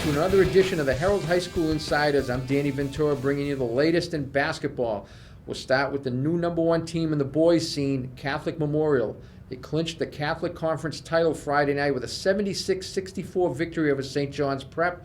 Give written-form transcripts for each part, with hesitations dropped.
to another edition of the Herald High School Insiders. I'm Danny Ventura, bringing you the latest in basketball. We'll start with the new number one team in the boys scene, Catholic Memorial. They clinched the Catholic Conference title Friday night with a 76-64 victory over St. John's Prep.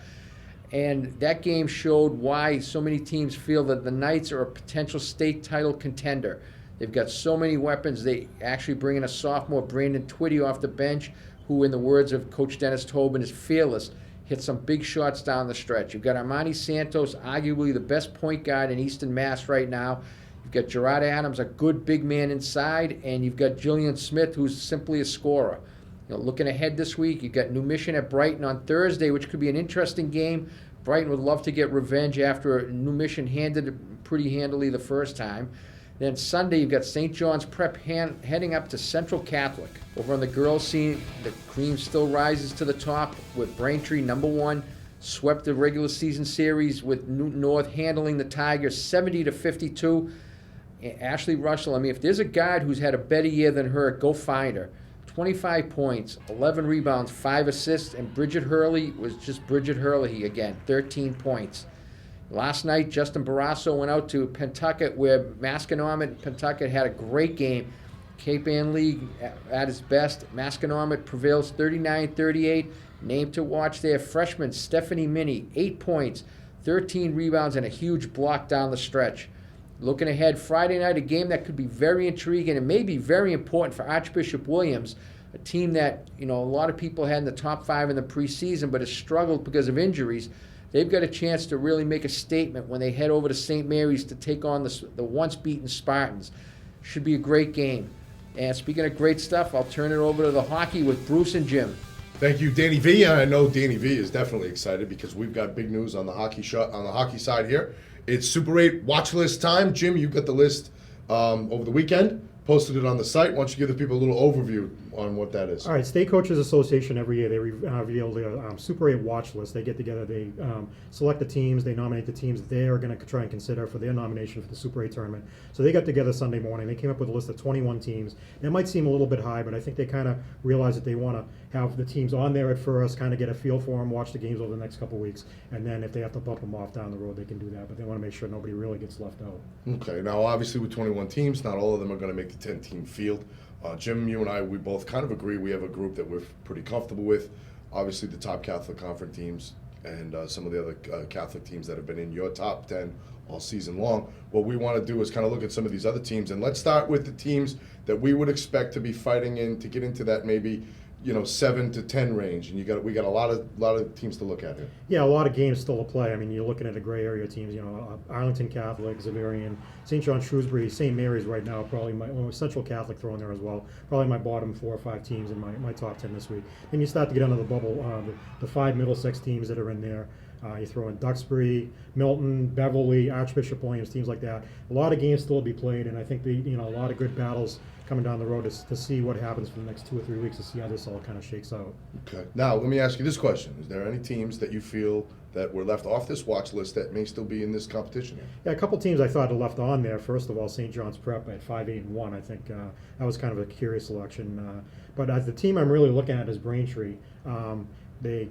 And that game showed why so many teams feel that the Knights are a potential state title contender. They've got so many weapons. They actually bring in a sophomore, Brandon Twitty, off the bench, who, in the words of Coach Dennis Tobin, is fearless. Hit some big shots down the stretch. You've got Armani Santos, arguably the best point guard in Eastern Mass right now. You've got Gerard Adams, a good big man inside, and you've got Jillian Smith, who's simply a scorer. Looking ahead this week, you've got New Mission at Brighton on Thursday, which could be an interesting game. Brighton would love to get revenge after New Mission handed it pretty handily the first time. Then Sunday, you've got St. John's Prep heading up to Central Catholic. Over on the girls' scene, the cream still rises to the top with Braintree, number one, swept the regular season series with Newton North handling the Tigers 70-52. Ashley Russell, if there's a guard who's had a better year than her, go find her. 25 points, 11 rebounds, 5 assists, and Bridget Hurley was just Bridget Hurley again, 13 points. Last night, Justin Barrasso went out to Pentucket, where Masconomet and Pentucket had a great game. Cape Ann League at its best. Masconomet prevails 39-38. Named to watch there, freshman Stephanie Minnie, 8 points, 13 rebounds, and a huge block down the stretch. Looking ahead, Friday night, a game that could be very intriguing and maybe very important for Archbishop Williams, a team that a lot of people had in the top 5 in the preseason but has struggled because of injuries. They've got a chance to really make a statement when they head over to St. Mary's to take on the once-beaten Spartans. Should be a great game. And speaking of great stuff, I'll turn it over to the hockey with Bruce and Jim. Thank you, Danny V. I know Danny V is definitely excited because we've got big news on the hockey side here. It's Super 8 watch list time. Jim, you got the list over the weekend. Posted it on the site. Why don't you give the people a little overview on what that is? All right, State Coaches Association every year, they reveal the Super 8 watch list. They get together, they select the teams, they nominate the teams that they are going to try and consider for their nomination for the Super 8 tournament. So they got together Sunday morning. They came up with a list of 21 teams. That might seem a little bit high, but I think they kind of realize that they want to have the teams on there at first, kind of get a feel for them, watch the games over the next couple of weeks, and then if they have to bump them off down the road, they can do that. But they want to make sure nobody really gets left out. Okay, now obviously with 21 teams, not all of them are going to make the 10-team field. Jim, you and I, we both kind of agree. We have a group that we're pretty comfortable with. Obviously, the top Catholic Conference teams and some of the other Catholic teams that have been in your top 10 all season long. What we want to do is kind of look at some of these other teams, and let's start with the teams that we would expect to be fighting in to get into that maybe 7 to 10 range, and we got a lot of teams to look at here. Yeah, a lot of games still to play. You're looking at a gray area teams. Arlington Catholic, Xaverian, St. John Shrewsbury, St. Mary's right now. Probably Central Catholic thrown there as well. Probably my bottom 4 or 5 teams in my top 10 this week. Then you start to get under the bubble. The 5 Middlesex teams that are in there. You throw in Duxbury, Milton, Beverly, Archbishop Williams, teams like that. A lot of games still to be played, and I think a lot of good battles coming down the road to see what happens for the next 2 or 3 weeks to see how this all kind of shakes out. Okay. Now, let me ask you this question. Is there any teams that you feel that were left off this watch list that may still be in this competition here? Yeah, a couple teams I thought are left on there. First of all, St. John's Prep at 5-8-1. I think that was kind of a curious selection. But the team I'm really looking at is Braintree. They,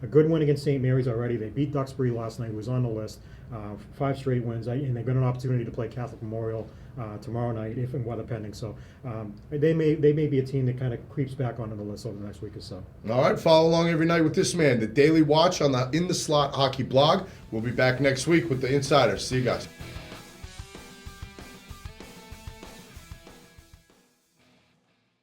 a good win against St. Mary's already. They beat Duxbury last night, who was on the list. 5 straight wins, and they've got an opportunity to play Catholic Memorial tomorrow night, if and weather pending. So they may be a team that kind of creeps back onto the list over the next week or so. All right, follow along every night with this man, the Daily Watch on the In the Slot Hockey blog. We'll be back next week with the Insiders. See you guys.